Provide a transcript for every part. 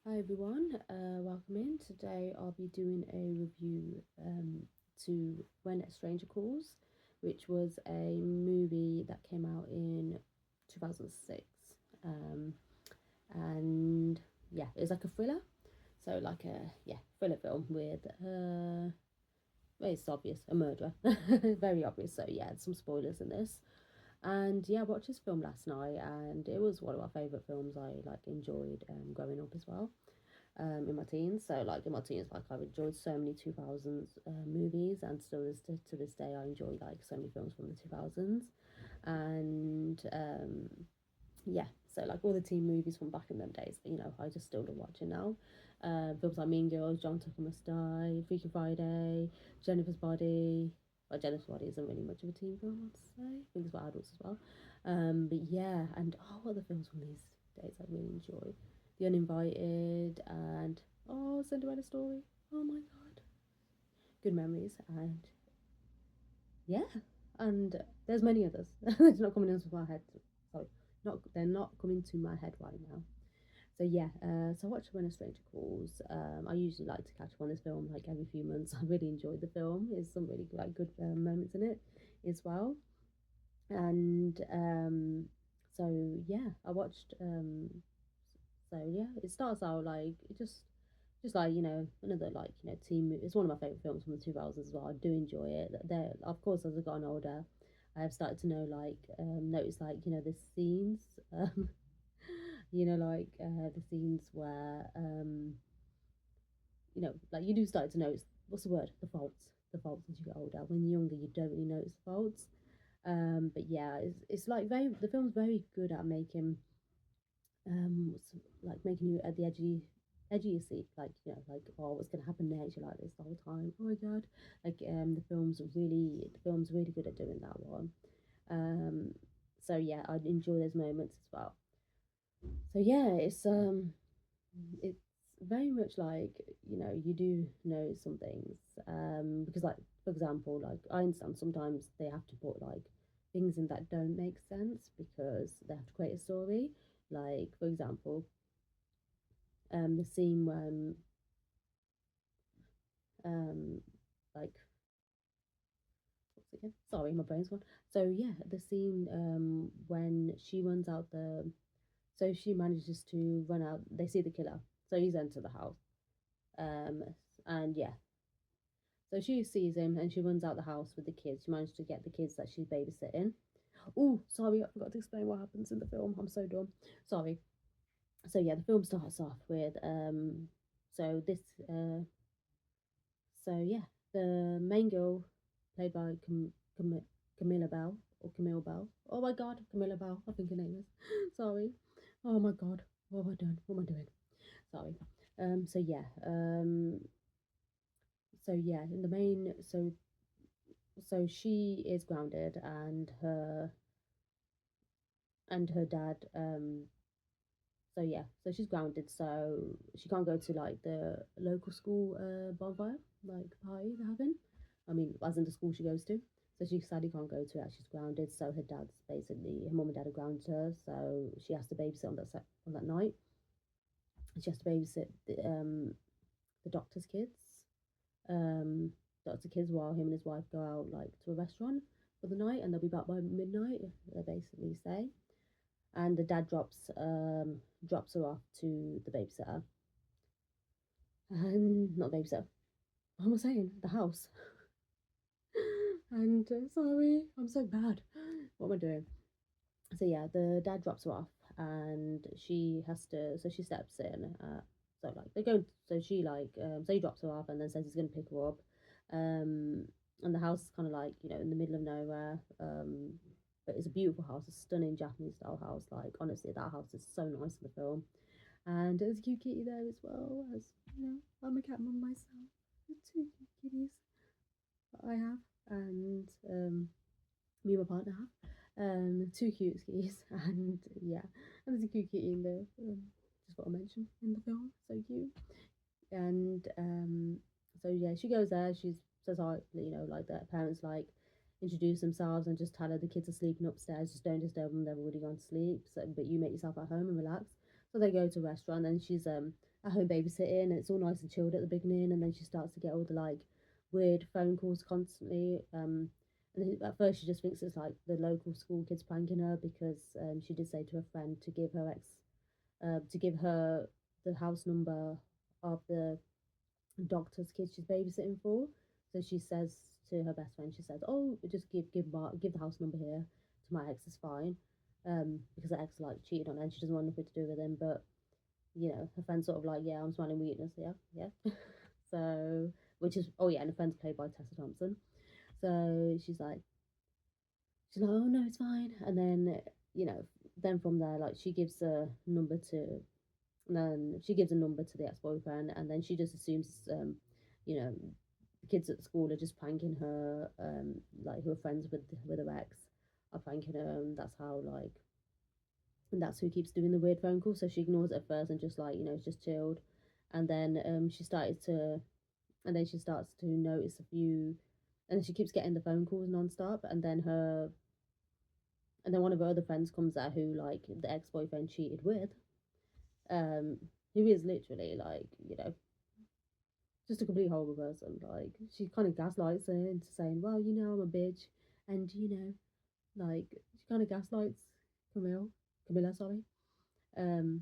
Hi everyone, welcome in. Today I'll be doing a review to When a Stranger Calls, which was a movie that came out in 2006. Um, and yeah, it was like a thriller. So like a thriller film with well, it's obvious, a murderer. Very obvious. So yeah, some spoilers in this. And yeah, I watched this film last night and it was one of my favourite films I enjoyed growing up as well. In my teens. So like in my teens, like I've enjoyed so many 2000s movies, and still to this day I enjoy like so many films from the 2000s. And yeah, so like all the teen movies from back in them days, I just still love watching now. Films like Mean Girls, John Tucker Must Die, Freaky Friday, Jennifer's Body. Well, Jennifer's Body isn't really much of a teen film, I'd say. I think it's for adults as well. But yeah, and what other films from these days I really enjoy? The Uninvited and Cinderella Story. Oh my god, good memories. And yeah, and there's many others. It's not coming into my head. Sorry, they're not coming to my head right now. So yeah, so I watched When a Stranger Calls. I usually like to catch up on this film like every few months. I really enjoyed the film. There's some really good moments in it as well. And so yeah, I watched. So yeah, it starts out like it just like another teen movie. It's one of my favorite films from the 2000s as well. I do enjoy it. There, of course, as I've gotten older, I have started to know notice the scenes, um, the scenes where like you do start to notice what's the word, the faults as you get older. When you're younger, you don't really notice the faults. But yeah, it's like very the film's very good at making making you at the edge of your seat, oh, what's gonna happen next? You're like this the whole time. Oh my god, the film's really good at doing that one. Um, so yeah, I enjoy those moments as well. So yeah, it's very much like you do know some things because like for example, like I understand sometimes they have to put like things in that don't make sense because they have to create a story. Like for example, the scene when um like what's it again? Sorry, my brain's gone. So yeah, the scene when she runs out the so she manages to run out. They see the killer, so he's entered the house. Um, and yeah, so she sees him and she runs out the house with the kids. She managed to get the kids that she's babysitting. Oh, sorry, I forgot to explain what happens in the film. I'm so dumb. Sorry. So yeah, the film starts off with so this so yeah, the main girl played by Camilla Bell or Camille Bell. Oh my god, Camilla Bell, I think her name is. Sorry. Oh my god, what have I done? What am I doing? Sorry. So yeah, in the main, so she is grounded, and her dad. So yeah, so she's grounded, so she can't go to like the local school bonfire like party they're having. I mean, as in the school she goes to. So she sadly can't go to it as she's grounded. So her mum and dad are grounded her, so she has to babysit on that night. She has to babysit the doctor's kids. Um, Doctor kids while him and his wife go out like to a restaurant for the night, and they'll be back by midnight. They basically say, and the dad drops her off to the babysitter, and not babysitter. What am I saying? The house. And sorry, I'm so bad. What am I doing? So yeah, the dad drops her off, and she has to. So she steps in. So like they go. So she so he drops her off, and then says he's gonna pick her up. Um, and the house is kind of like in the middle of nowhere. But it's a beautiful house, a stunning Japanese style house. Like honestly, that house is so nice in the film. And there's a cute kitty there as well. As I'm a cat mum myself. The two cute kitties that I have, and me and my partner have. Two cute skis, and yeah, and there's a cute kitty in the just what I mentioned in the film, so cute. And so yeah, she goes there. She's says like the parents introduce themselves and just tell her the kids are sleeping upstairs. Just don't disturb them; they've already gone to sleep. So, but you make yourself at home and relax. So they go to a restaurant, and she's at home babysitting, and it's all nice and chilled at the beginning, and then she starts to get all the like weird phone calls constantly. And at first she just thinks it's like the local school kids pranking her because she did say to her friend to give her to give her the house number of the doctor's kids she's babysitting for. So she says to her best friend, she says, "Oh, just give the house number here to my ex is fine," because her ex like cheated on her and she doesn't want nothing to do with him. But her friend's sort of like, "Yeah, I'm smelling weakness, yeah, yeah." So, which is, oh yeah, and her friend's played by Tessa Thompson. So she's like, "Oh no, it's fine." And then then from there, like she gives a number to and then she gives a number to the ex-boyfriend, and then she just assumes, you know, the kids at school are just pranking her, like who are friends with her ex are pranking her, and that's how and that's who keeps doing the weird phone call. So she ignores it at first and just like it's just chilled, and then she starts to notice a few, and she keeps getting the phone calls nonstop, and then one of her other friends comes out who like the ex-boyfriend cheated with, um, who is literally like, just a complete horrible person. Like she kind of gaslights her into saying, "Well, I'm a bitch," and like she kind of gaslights Camilla, sorry, um,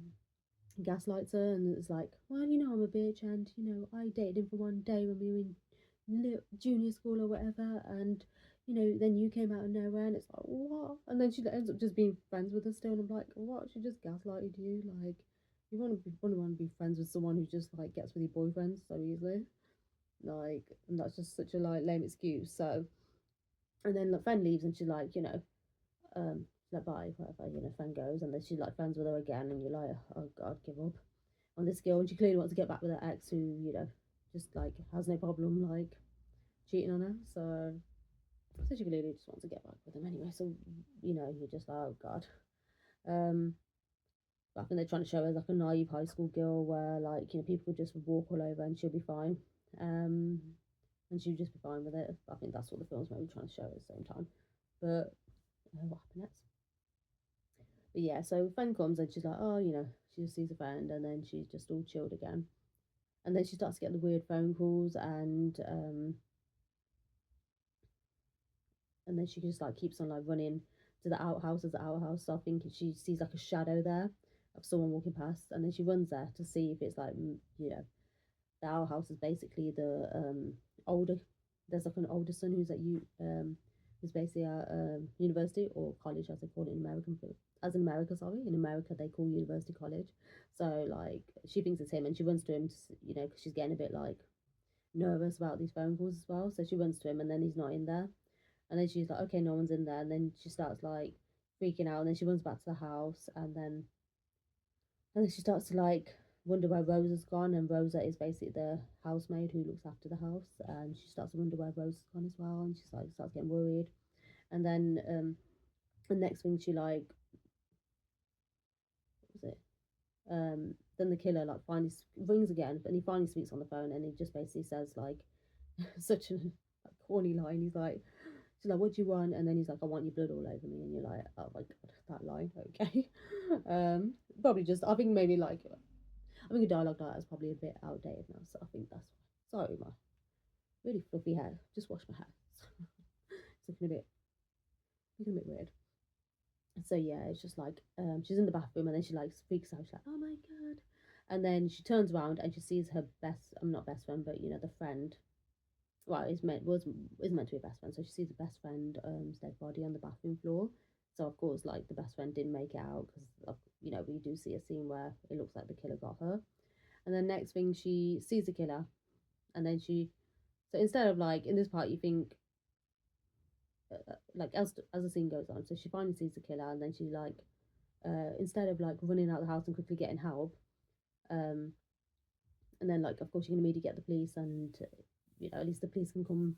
gaslights her, and it's like, "Well, I'm a bitch, and I dated him for one day when we were in junior school or whatever, and then you came out of nowhere," and it's like, what? And then she ends up just being friends with us still, and I'm like, what? She just gaslighted you, like. You want to be friends with someone who just like gets with your boyfriend so easily, like, and that's just such a like lame excuse. So, and then the friend leaves, and she's like, like bye, whatever. Friend goes, and then she's like friends with her again, and you're like, oh god, give up on this girl. And she clearly wants to get back with her ex, who just like has no problem like cheating on her. So she clearly just wants to get back with him anyway. So you're just like, oh god. I think they're trying to show her as like a naive high school girl where like people could just walk all over and she'll be fine, um, and she'll just be fine with it. I think that's what the film's maybe trying to show at the same time. But what happened next? But yeah, so friend comes and she's like, oh, she just sees a friend, and then she's just all chilled again, and then she starts to get the weird phone calls, and then she just like keeps on like running to the outhouse as the outhouse. So I think she sees like a shadow there of someone walking past, and then she runs there to see if it's like the outhouse is basically the older. There's like an older son who's at who's basically at university or college as they call it in American as in America, sorry. In America they call university college. So like she thinks it's him, and she runs to him to, because she's getting a bit like nervous about these phone calls as well. So she runs to him, and then he's not in there. And then she's like, okay, no one's in there. And then she starts like freaking out. And then she runs back to the house. And then she starts to like wonder where Rosa's gone. And Rosa is basically the housemaid who looks after the house. And she starts to wonder where Rosa's gone as well. And she's like, starts getting worried. And then the next thing she like, what was it? Then the killer like finally rings again. And he finally speaks on the phone. And he just basically says like, such a like, corny line. He's like, she's like, what do you want? And then he's like, I want your blood all over me. And you're like, oh my god, that line, okay. Probably just, I think maybe like, I think a dialogue like that is probably a bit outdated now. So I think that's why. Sorry, my really fluffy hair. Just washed my hair. It's looking a bit weird. So yeah, it's just like, she's in the bathroom, and then she like freaks out. She's like, oh my god. And then she turns around and she sees her I'm not best friend, but the friend, well, is meant to be a best friend. So she sees the best friend dead body on the bathroom floor. So of course, like the best friend didn't make it out because we do see a scene where it looks like the killer got her. And then next thing, she sees the killer, and then so instead of like in this part, you think like as the scene goes on, so she finally sees the killer, and then she like instead of like running out the house and quickly getting help, and then like of course you're gonna immediately get the police, and at least the police can come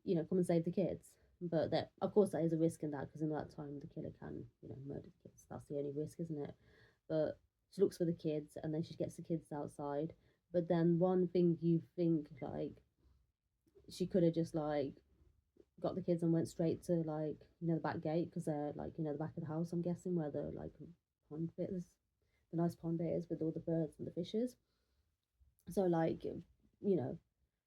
and save the kids. But that, of course, that is a risk in that, because in that time the killer can, murder the kids. That's the only risk, isn't it? But she looks for the kids, and then she gets the kids outside. But then one thing you think like she could have just like got the kids and went straight to like the back gate, because they're like the back of the house. I'm guessing where the like pond bit is. the nice pond is with all the birds and the fishes. So like, you know,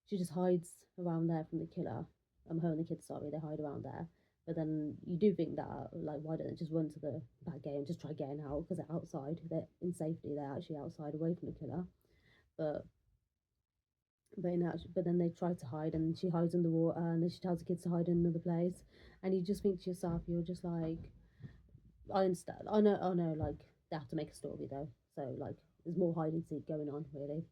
she just hides around there from the killer. Her and the kids, sorry, they hide around there. But then you do think that, like, why don't they just run to the back gate and just try getting out? Because they're outside, they're in safety, they're actually outside away from the killer. But but then they try to hide, and she hides in the water, and then she tells the kids to hide in another place. And you just think to yourself, you're just like, I understand. I know, like, they have to make a story though. So, like, there's more hide and seek going on, really.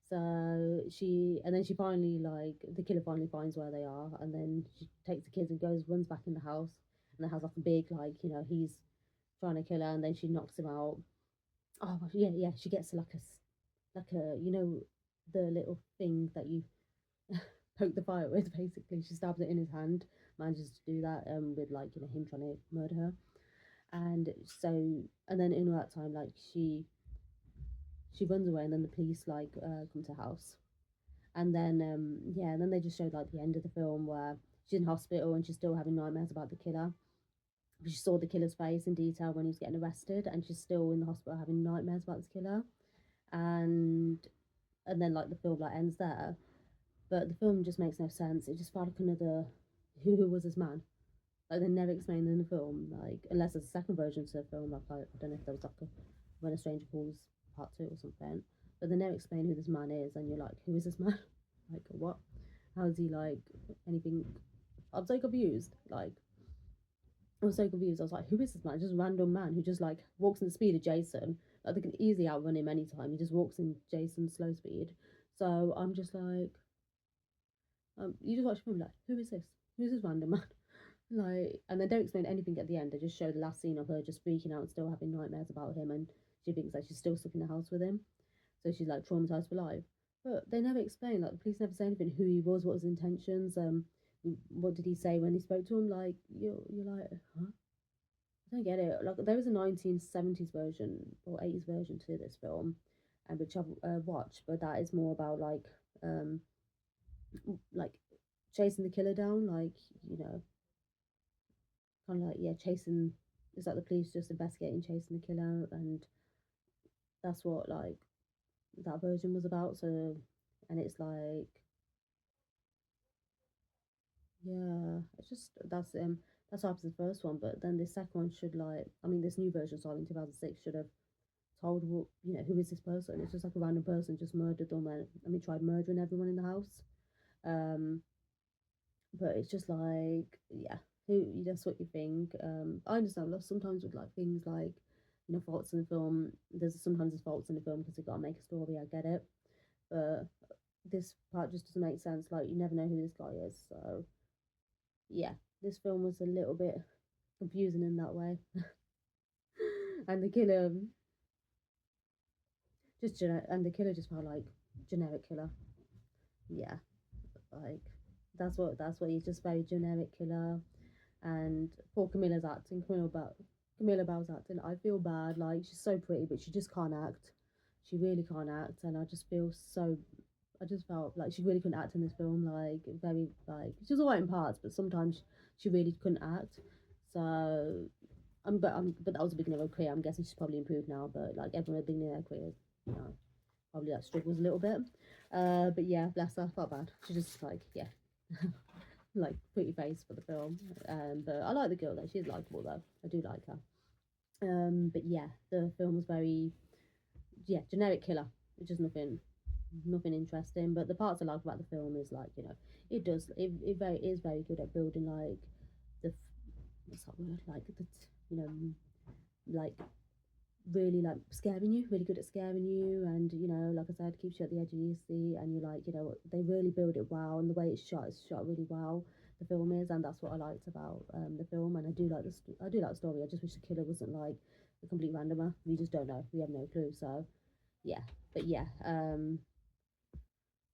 So and then she finally, like, the killer finally finds where they are, and then she takes the kids and runs back in the house, and the house like a big, like, he's trying to kill her, and then she knocks him out. Oh yeah, yeah, she gets like a, the little thing that you poke the fire with. Basically, she stabs it in his hand, manages to do that, with, like, him trying to murder her, and so, and then in that time, like, she runs away, and then the police, like, come to the house. And then yeah, and then they just showed, like, the end of the film where she's in hospital and she's still having nightmares about the killer. She saw the killer's face in detail when he was getting arrested, and she's still in the hospital having nightmares about this killer. And then, like, the film, like, ends there, but the film just makes no sense. It just felt like another who was this man? Like, they never explained in the film, like, unless there's a second version to the film, like, I don't know if there was, like, a When a Stranger Calls Part 2 or something, but they never explain who this man is, and you're like, who is this man? Like, what? How is he, like, anything? I was so confused. Like, I was so confused. I was like, who is this man? Just a random man who just, like, walks in the speed of Jason. Like, they can easily outrun him anytime. He just walks in Jason's slow speed. So I'm just like, you just watch the film, like, who is this? Who's this random man? Like, and they don't explain anything at the end. They just show the last scene of her just freaking out and still having nightmares about him, and she thinks that she's still stuck in the house with him, so she's, like, traumatized for life. But they never explain. Like, the police never say anything. Who he was, what his intentions. What did he say when he spoke to him? Like, you're like, huh? I don't get it. Like, there was a 1970s version or 80s version to this film, and which I've watched, but that is more about, like chasing the killer down, like, you know, kind of like, yeah, chasing. It's like the police just investigating, chasing the killer, and that's what, like, that version was about. So, and it's like, yeah, it's just that's what happens in the first one, but then the second one should, like, I mean, this new version, sorry, in 2006, should have told, what, who is this person? It's just like a random person just murdered them, and I mean, tried murdering everyone in the house. Um, but it's just like, yeah, that's what you think. I understand, like, sometimes with, like, things like, faults in the film, there's faults in the film because they gotta make a story. I get it, but this part just doesn't make sense. Like, you never know who this guy is, so yeah, this film was a little bit confusing in that way. And the killer and the killer just felt like generic killer. Yeah, like, that's what he's just very generic killer. And poor Camilla's acting, Camilla Bell's acting, I feel bad. Like, she's so pretty, but she just can't act. She really can't act, and I just felt like she really couldn't act in this film. Like, very, like, she was alright in parts, but sometimes she really couldn't act. So, but that was the beginning of her career. I'm guessing she's probably improved now. But, like, everyone at the beginning of their career, you know, probably, like, struggles a little bit. But yeah, bless her, felt bad. She just, like, yeah, like, pretty face for the film. But I like the girl though. She's likable though. I do like her. But yeah, the film was very, yeah, generic killer. It's just nothing interesting. But the parts I like about the film is, like, it is very good at building, like, the what's that word, like, you know like, really, like, scaring you, really good at scaring you, and, like I said, keeps you at the edge of your seat, and you're like, they really build it well, and the way it's shot really well, the film is, and that's what I liked about the film. And I do like the story. I just wish the killer wasn't, like, a complete randomer. We just don't know, we have no clue. So yeah, but yeah,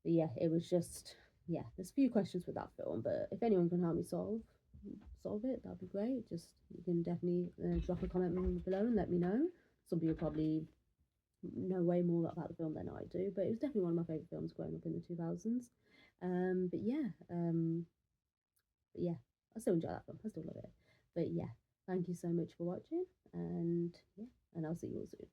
it was just, yeah, there's a few questions with that film, but if anyone can help me solve it, that'd be great. Just, you can definitely drop a comment below and let me know. Some people probably know way more about the film than I do, but it was definitely one of my favourite films growing up in the 2000s. But yeah, I still enjoy that film. I still love it. But yeah, thank you so much for watching, and yeah, and I'll see you all soon.